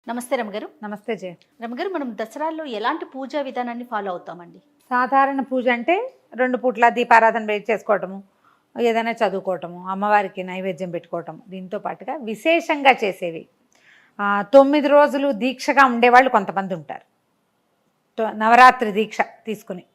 నమస్తే రమగారు. నమస్తే జయ. రమగారు, మనం దసరాల్లో ఎలాంటి పూజా విధానాన్ని ఫాలో అవుతామండి? సాధారణ పూజ అంటే 2 పూట్ల దీపారాధన చేసుకోవటము, ఏదైనా చదువుకోవటము, అమ్మవారికి నైవేద్యం పెట్టుకోవటం. దీంతో పాటుగా విశేషంగా చేసేవి 9 రోజులు దీక్షగా ఉండేవాళ్ళు కొంతమంది ఉంటారు. నవరాత్రి దీక్ష తీసుకుని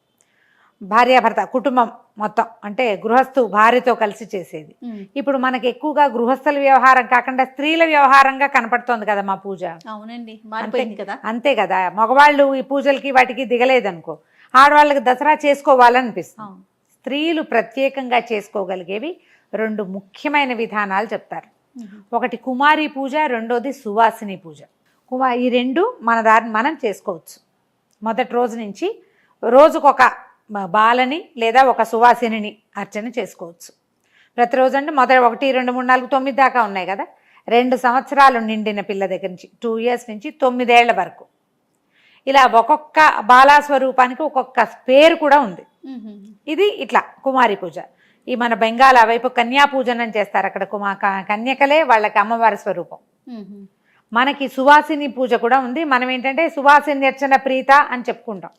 భార్యాభర్త కుటుంబం మొత్తం, అంటే గృహస్థు భార్యతో కలిసి చేసేది. ఇప్పుడు మనకి ఎక్కువగా గృహస్థుల వ్యవహారం కాకుండా స్త్రీల వ్యవహారంగా కనపడుతోంది కదా మా పూజ. అవునండి, మారిపోయింది కదా. అంతే కదా, మగవాళ్ళు ఈ పూజలకి వాటికి దిగలేదనుకో, ఆడవాళ్ళకి దసరా చేసుకోవాలనిపిస్తుంది. స్త్రీలు ప్రత్యేకంగా చేసుకోగలిగేవి 2 ముఖ్యమైన విధానాలు చెప్తారు. ఒకటి కుమారి పూజ, రెండోది సువాసిని పూజ. ఈ 2 మన దారిని మనం చేసుకోవచ్చు. మొదటి రోజు నుంచి రోజుకొక బాలని లేదా ఒక సువాసిని అర్చన చేసుకోవచ్చు. ప్రతిరోజు అంటే మొదటి 1, 2, 3, 4, 9 దాకా ఉన్నాయి కదా. 2 సంవత్సరాలు నిండిన పిల్ల దగ్గర నుంచి 2 years నుంచి 9 ఏళ్ల వరకు ఇలా ఒక్కొక్క బాలాస్వరూపానికి ఒక్కొక్క పేరు కూడా ఉంది. ఇది ఇట్లా కుమారి పూజ. ఈ మన బెంగాల్ వైపు కన్యా పూజనం చేస్తారు. అక్కడ కన్యకలే వాళ్ళకి అమ్మవారి స్వరూపం. మనకి సువాసిని పూజ కూడా ఉంది. మనం ఏంటంటే సువాసిని అర్చన ప్రీత అని చెప్పుకుంటాం.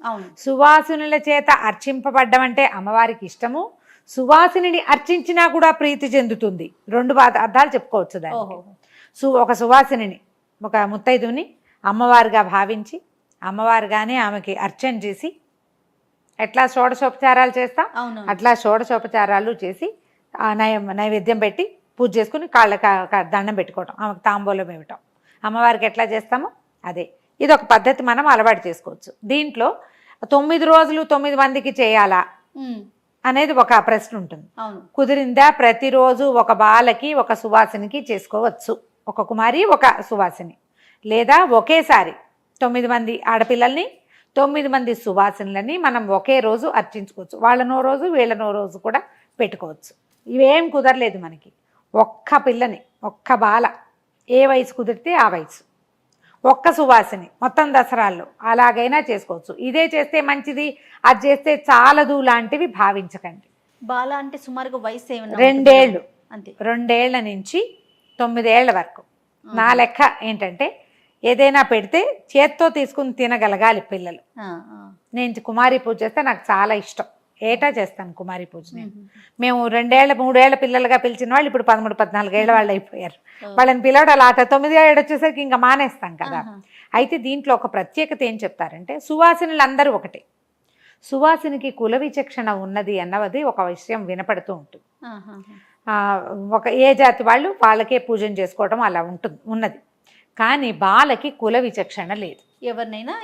సువాసినుల చేత అర్చింపబడ్డం అంటే అమ్మవారికి ఇష్టము. సువాసిని అర్చించినా కూడా ప్రీతి చెందుతుంది. 2 అర్థాలు చెప్పుకోవచ్చు దానికి. ఒక సువాసిని, ఒక ముత్తైదుని అమ్మవారిగా భావించి అమ్మవారిగానే ఆమెకి అర్చన చేసి, ఎట్లా షోడశోపచారాలు చేస్తాం అట్లా షోడశోపచారాలు చేసి నైవేద్యం పెట్టి పూజ చేసుకుని కాళ్ళ దండం పెట్టుకోవటం, ఆమెకు తాంబూలం ఇవ్వటం. అమ్మవారికి ఎట్లా చేస్తామో అదే. ఇది ఒక పద్ధతి మనం అలవాటు చేసుకోవచ్చు. దీంట్లో 9 రోజులు 9 మందికి చేయాలా అనేది ఒక ప్రశ్న ఉంటుంది. కుదిరిందా? ప్రతిరోజు ఒక బాలకి ఒక సువాసినికి చేసుకోవచ్చు. ఒక కుమారి ఒక సువాసిని, లేదా ఒకేసారి 9 మంది ఆడపిల్లల్ని 9 మంది సువాసినులని మనం ఒకే రోజు అర్చించుకోవచ్చు. వాళ్ళనో రోజు వీళ్ళనో రోజు కూడా పెట్టుకోవచ్చు. ఇవేం కుదరలేదు మనకి. ఒక్క పిల్లని, ఒక్క బాల, ఏ వయసు కుదిరితే ఆ వయసు, ఒక్క సువాసిని మొత్తం దసరాల్లో అలాగైనా చేసుకోవచ్చు. ఇదే చేస్తే మంచిది, అది చేస్తే చాలదు లాంటివి భావించకండి. బాల అంటే సుమారుగా వయసు ఏమన్నా 2 ఏళ్ళు, అంతే. 2 ఏళ్ల నుంచి 9 ఏళ్ల వరకు. నా లెక్క ఏంటంటే ఏదైనా పెడితే చేత్తో తీసుకుని తినగలగాలి పిల్లలు. నేను కుమారి పూజ చేస్తే నాకు చాలా ఇష్టం. ఏటా చేస్తాను కుమారి పూజని. మేము 2 ఏళ్ల 3 ఏళ్ల పిల్లలుగా పిలిచిన వాళ్ళు ఇప్పుడు 13, 14 ఏళ్ల వాళ్ళు అయిపోయారు. వాళ్ళని పిలవడాలి. ఆ 9 ఏళ్ళు వచ్చేసరికి ఇంకా మానేస్తాం కదా. అయితే దీంట్లో ఒక ప్రత్యేకత ఏం చెప్తారంటే, సువాసినులు అందరూ ఒకటే. సువాసినికి కుల విచక్షణ ఉన్నది అన్నది ఒక విషయం వినపడుతూ ఉంటుంది. ఒక ఏ జాతి వాళ్ళు వాళ్ళకే పూజన చేసుకోవడం అలా ఉన్నది. కానీ బాలకి కుల విచక్షణ లేదు. ఎవరినైనా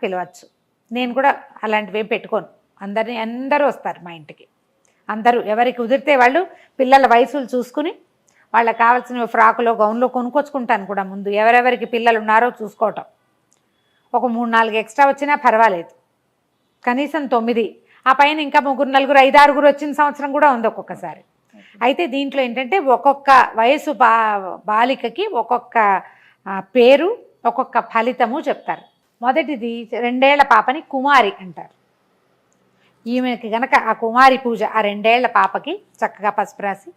పిలవచ్చు. నేను కూడా అలాంటివి పెట్టుకోను. అందరూ వస్తారు మా ఇంటికి. అందరూ ఎవరికి కుదిరితే వాళ్ళు పిల్లల వయసులు చూసుకుని వాళ్ళకి కావాల్సిన ఫ్రాకులో గౌన్లో కొనుక్కొచ్చుకుంటాను కూడా. ముందు ఎవరెవరికి పిల్లలు ఉన్నారో చూసుకోవటం. ఒక 3, 4 ఎక్స్ట్రా వచ్చినా పర్వాలేదు. కనీసం 9, ఆ పైన ఇంకా 3, 4, 5, 6 వచ్చిన సంవత్సరం కూడా ఉంది ఒక్కొక్కసారి. అయితే దీంట్లో ఏంటంటే ఒక్కొక్క వయసు బాలికకి ఒక్కొక్క పేరు, ఒక్కొక్క ఫలితము చెప్తారు. మొదటిది 2 ఏళ్ల పాపని కుమారి అంటారు. ఈమెకి గనక ఆ కుమారి పూజ, ఆ 2 ఏళ్ల పాపకి చక్కగా పసుపు రాసి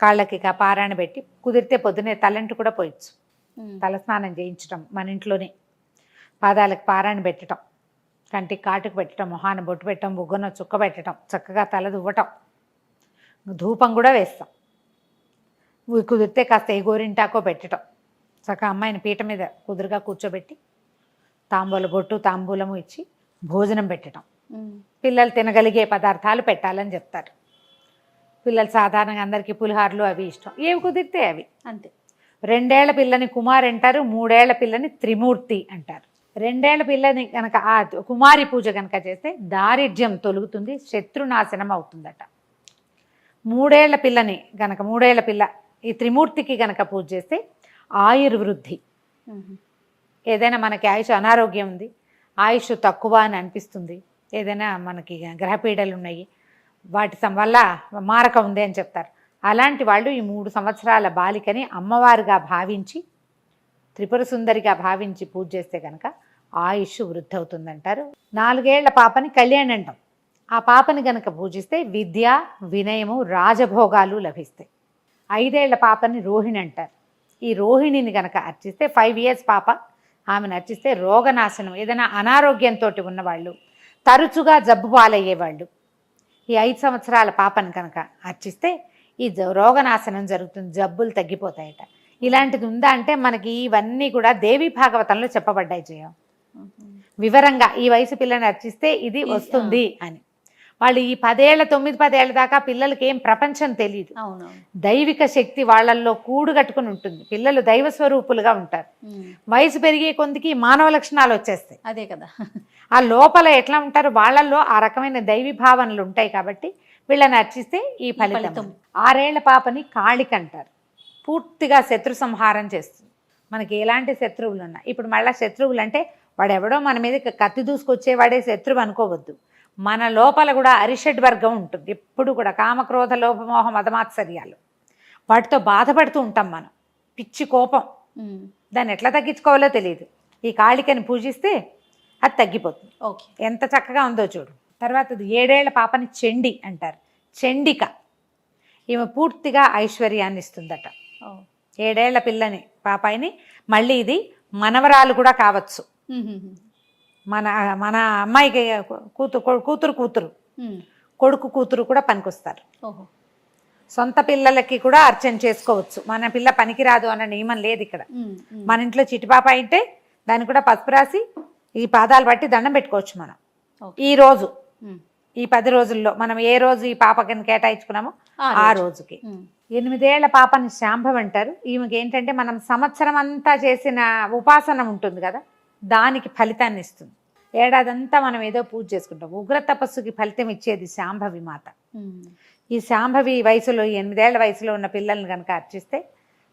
కాళ్ళకి పారాయణ పెట్టి, కుదిరితే పొద్దునే తలంటు కూడా పోయచ్చు. తలస్నానం చేయించటం మన ఇంట్లోనే, పాదాలకు పారాయణ పెట్టడం, కంటికి కాటుకు పెట్టడం, మొహాన బొట్టు పెట్టడం, బుగ్గన చుక్క పెట్టడం, చక్కగా తల దువ్వటం, ధూపం కూడా వేస్తాం. కుదిరితే కాస్త ఏ గోరింటాకో పెట్టడం, చక్కగా అమ్మాయిని పీట మీద కుదురుగా కూర్చోబెట్టి బొట్టు తాంబూలము ఇచ్చి భోజనం పెట్టడం. పిల్లలు తినగలిగే పదార్థాలు పెట్టాలని చెప్తారు. పిల్లలు సాధారణంగా అందరికీ పులిహార్లు అవి ఇష్టం, ఏవి కుదిరితే అవి, అంతే. 2 ఏళ్ల పిల్లని కుమారి అంటారు, 3 ఏళ్ల పిల్లని త్రిమూర్తి అంటారు. 2 ఏళ్ల పిల్లని కనుక ఆ కుమారి పూజ కనుక చేస్తే దారిద్ర్యం తొలుగుతుంది, శత్రునాశనం అవుతుందట. 3 ఏళ్ల పిల్లని కనుక 3 ఏళ్ల పిల్ల ఈ త్రిమూర్తికి కనుక పూజ చేస్తే ఆయుర్వృద్ధి. ఏదైనా మనకి ఆయుష్ అనారోగ్యం ఉంది, ఆయుష్ తక్కువ అని అనిపిస్తుంది, ఏదైనా మనకి గ్రహపీడలు ఉన్నాయి, వాటి వల్ల మారకం ఉంది అని చెప్తారు. అలాంటి వాళ్ళు ఈ 3 సంవత్సరాల బాలికని అమ్మవారిగా భావించి, త్రిపుర సుందరిగా భావించి పూజ చేస్తే కనుక ఆయుష్ వృద్ధి అవుతుందంటారు. 4 ఏళ్ల పాపని కళ్యాణి అంటాం. ఆ పాపని కనుక పూజిస్తే విద్య, వినయము, రాజభోగాలు లభిస్తాయి. 5 ఏళ్ల పాపని రోహిణి అంటారు. ఈ రోహిణిని గనక అర్చిస్తే 5 years పాప ఆమెను అర్చిస్తే రోగనాశనం, ఏదైనా అనారోగ్యంతో ఉన్నవాళ్ళు, తరచుగా జబ్బు పాలయ్యేవాళ్ళు ఈ 5 సంవత్సరాల పాపను కనుక అర్చిస్తే ఈ రోగనాశనం జరుగుతుంది, జబ్బులు తగ్గిపోతాయట. ఇలాంటిది ఉందా అంటే మనకి ఇవన్నీ కూడా దేవి భాగవతంలో చెప్పబడ్డాయి జయం. వివరంగా ఈ వయసు పిల్లని అర్చిస్తే ఇది వస్తుంది అని. వాళ్ళు ఈ 10 ఏళ్ళ 9-10 ఏళ్ళ దాకా పిల్లలకి ఏం ప్రపంచం తెలియదు. దైవిక శక్తి వాళ్ళల్లో కూడు కట్టుకుని ఉంటుంది. పిల్లలు దైవ స్వరూపులుగా ఉంటారు. వయసు పెరిగే కొందికి మానవ లక్షణాలు వచ్చేస్తాయి. అదే కదా, ఆ లోపల ఎట్లా ఉంటారు వాళ్ళల్లో ఆ రకమైన దైవీ భావనలు ఉంటాయి. కాబట్టి వీళ్ళని అర్చిస్తే ఈ ఫలితం. 6 ఏళ్ల పాపని కాళిక అంటారు. పూర్తిగా శత్రు సంహారం చేస్తుంది. మనకి ఎలాంటి శత్రువులు ఉన్నా, ఇప్పుడు మళ్ళీ శత్రువులు అంటే వాడెవడో మన మీద కత్తి దూసుకొచ్చేవాడే శత్రువు అనుకోవద్దు. మన లోపల కూడా అరిషడ్ వర్గం ఉంటుంది. ఎప్పుడు కూడా కామక్రోధ లోభమోహ మదమాత్సర్యాలు, వాటితో బాధపడుతూ ఉంటాం మనం. పిచ్చి కోపం, దాన్ని ఎట్లా తగ్గించుకోవాలో తెలియదు. ఈ కాళికని పూజిస్తే అది తగ్గిపోతుంది. ఓకే, ఎంత చక్కగా ఉందో చూడు. తర్వాత 7 ఏళ్ల పాపని చండి అంటారు. చండిక, ఈమె పూర్తిగా ఐశ్వర్యాన్ని ఇస్తుందట. 7 ఏళ్ల పిల్లని పాపాయిని, మళ్ళీ ఇది మనవరాలు కూడా కావచ్చు. మన మన అమ్మాయికి కూతురు కొడుకు కూతురు కూడా పనికొస్తారు. సొంత పిల్లలకి కూడా అర్చన చేసుకోవచ్చు. మన పిల్ల పనికిరాదు అన్న నియమం లేదు ఇక్కడ. మన ఇంట్లో చిటిపాప అయితే దాన్ని కూడా పసుపు రాసి ఈ పాదాలు బట్టి దండం పెట్టుకోవచ్చు మనం. ఈ రోజు ఈ 10 రోజుల్లో మనం ఏ రోజు ఈ పాపకి కేటాయించుకున్నామో ఆ రోజుకి. 8 ఏళ్ల పాపని శాంభవి అంటారు. ఈమెకి ఏంటంటే మనం సంవత్సరం అంతా చేసిన ఉపాసన ఉంటుంది కదా, దానికి ఫలితాన్ని ఇస్తుంది. ఏడాదంతా మనం ఏదో పూజ చేసుకుంటాం. ఉగ్ర తపస్సుకి ఫలితం ఇచ్చేది శాంభవి మాత. ఈ శాంభవి వయసులో 8 ఏళ్ల వయసులో ఉన్న పిల్లల్ని కనుక అర్చిస్తే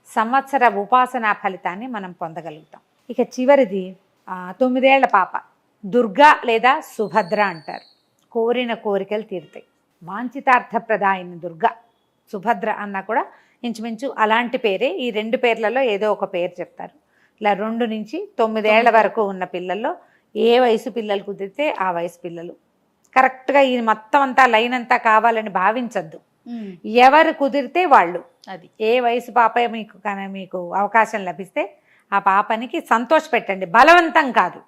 సంవత్సర ఉపాసన ఫలితాన్ని మనం పొందగలుగుతాం. ఇక చివరిది 9 ఏళ్ల పాప దుర్గా లేదా సుభద్ర అంటారు. కోరిన కోరికలు తీరుతాయి. వాంఛితార్థప్రదాయిని దుర్గా. సుభద్ర అన్నా కూడా ఇంచుమించు అలాంటి పేరే. ఈ 2 పేర్లలో ఏదో ఒక పేరు చెప్తారు. ఇలా 2 నుంచి 9 ఏళ్ల వరకు ఉన్న పిల్లల్లో ఏ వయసు పిల్లలు కుదిరితే ఆ వయసు పిల్లలు. కరెక్ట్గా ఈ మొత్తం అంతా లైన్ అంతా కావాలని భావించద్దు. ఎవరు కుదిరితే వాళ్ళు, అది ఏ వయసు పాప మీకు అవకాశం లభిస్తే ఆ పాపనికి సంతోష పెట్టండి. బలవంతం కాదు.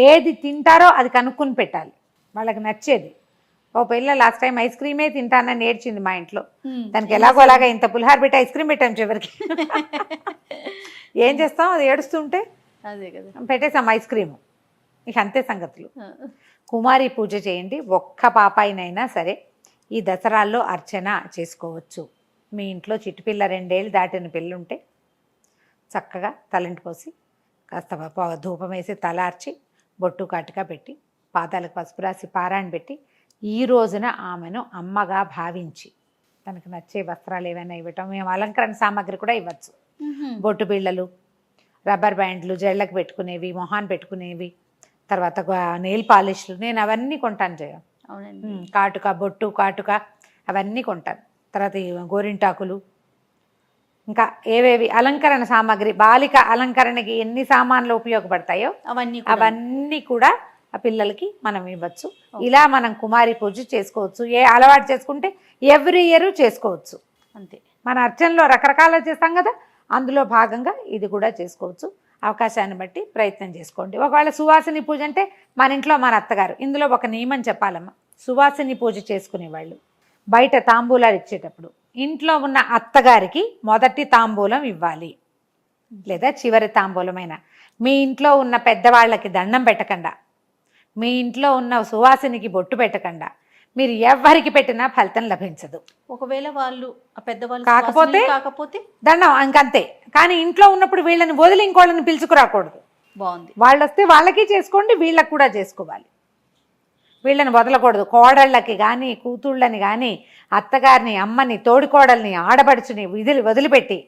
ఏది తింటారో అది కనుక్కుని పెట్టాలి, వాళ్ళకి నచ్చేది. ఓ పిల్ల లాస్ట్ టైం ఐస్ క్రీమే తింటానని నేర్చింది మా ఇంట్లో. దానికి ఎలాగోలాగా ఇంత పులిహార పెట్టి ఐస్ క్రీమ్ పెట్టాం చివరికి. ఏం చేస్తాం, అది ఏడుస్తుంటే అదే కదా పెట్టేసాం ఐస్ క్రీము. ఇక అంతే సంగతులు. కుమారి పూజ చేయండి. ఒక్క పాపాయినైనా సరే ఈ దసరాల్లో అర్చన చేసుకోవచ్చు. మీ ఇంట్లో చిట్టుపిల్ల 2 ఏళ్ళు దాటిన పిల్లుంటే చక్కగా తలంటి పోసి కాస్త ధూపం వేసి తలార్చి బొట్టు కాటుగా పెట్టి పాదాలకు పసుపు రాసి పారాయణ పెట్టి ఈ రోజున ఆమెను అమ్మగా భావించి తనకు నచ్చే వస్త్రాలు ఏమైనా ఇవ్వటం, మేము అలంకరణ సామాగ్రి కూడా ఇవ్వచ్చు. బొట్టు బిళ్ళలు, రబ్బర్ బ్యాండ్లు, జళ్ళకు పెట్టుకునేవి, మొహాన్ పెట్టుకునేవి, తర్వాత నెయిల్ పాలిష్లు, నేను అవన్నీ కొంటాను జయ. కాటుక, బొట్టు కాటుక అవన్నీ కొంటాను. తర్వాత గోరింటాకులు, ఇంకా ఏవేవి అలంకరణ సామాగ్రి, బాలిక అలంకరణకి ఎన్ని సామాన్లు ఉపయోగపడతాయో అవన్నీ కూడా ఆ పిల్లలకి మనం ఇవ్వచ్చు. ఇలా మనం కుమారి పూజ చేసుకోవచ్చు. ఏ అలవాటు చేసుకుంటే ఎవ్రీ ఇయర్ చేసుకోవచ్చు. అంతే. మన అర్చనలో రకరకాల చేస్తాం కదా, అందులో భాగంగా ఇది కూడా చేసుకోవచ్చు. అవకాశాన్ని బట్టి ప్రయత్నం చేసుకోండి. ఒకవేళ సువాసిని పూజ అంటే మన ఇంట్లో మన అత్తగారు. ఇందులో ఒక నియమం చెప్పాలమ్మా. సువాసిని పూజ చేసుకునేవాళ్ళు బయట తాంబూలాలు ఇచ్చేటప్పుడు ఇంట్లో ఉన్న అత్తగారికి మొదటి తాంబూలం ఇవ్వాలి, లేదా చివరి తాంబూలమైన. మీ ఇంట్లో ఉన్న పెద్దవాళ్ళకి దండం పెట్టకుండా, మీ ఇంట్లో ఉన్న సువాసినికి బొట్టు పెట్టకుండా మీరు ఎవరికి పెట్టినా ఫలితం లభించదు. ఒకవేళ వాళ్ళు పెద్దవాళ్ళు కాకపోతే దండం ఇంకంతే. కానీ ఇంట్లో ఉన్నప్పుడు వీళ్ళని వదిలి ఇంకోళ్ళని పిలుచుకురాకూడదు. బాగుంది. వాళ్ళు వస్తే వాళ్ళకి చేసుకోండి, వీళ్ళకి కూడా చేసుకోవాలి. వీళ్ళని వదలకూడదు. కోడళ్ళకి కానీ, కూతుళ్ళని కానీ, అత్తగారిని, అమ్మని, తోడికోడల్ని, ఆడపడుచుని వదిలిపెట్టి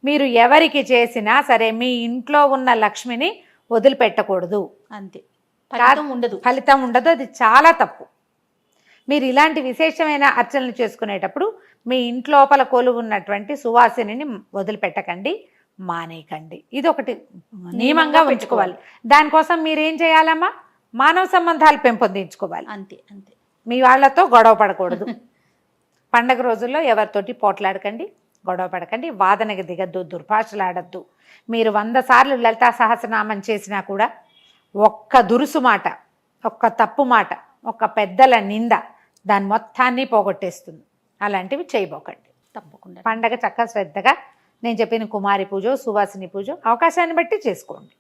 మీరు ఎవరికి చేసినా సరే మీ ఇంట్లో ఉన్న లక్ష్మిని వదిలిపెట్టకూడదు. అంతే. ఫలితం ఉండదు. అది చాలా తప్పు. మీరు ఇలాంటి విశేషమైన అర్చనలు చేసుకునేటప్పుడు మీ ఇంట్లోపల కొలువు ఉన్నటువంటి సువాసిని వదిలిపెట్టకండి, మానేయకండి. ఇది ఒకటి నియమంగా ఉంచుకోవాలి. దానికోసం మీరేం చేయాలమ్మా, మానవ సంబంధాలు పెంపొందించుకోవాలి. అంతే అంతే. మీ వాళ్ళతో గొడవ పడకూడదు. పండగ రోజుల్లో ఎవరితోటి పోట్లాడకండి. గొడవ పడకండి, వాదనకి దిగద్దు, దుర్భాషలాడద్దు. మీరు 100 సార్లు లలితా సహస్రనామం చేసినా కూడా ఒక్క దురుసు మాట, ఒక్క తప్పు మాట, ఒక పెద్దల నింద దాని మొత్తాన్ని పోగొట్టేస్తుంది. అలాంటివి చేయబోకండి. తప్పకుండా. పండగ చక్కగా శ్రద్ధగా నేను చెప్పిన కుమారి పూజ, సువాసిని పూజ అవకాశాన్ని బట్టి చేసుకోండి.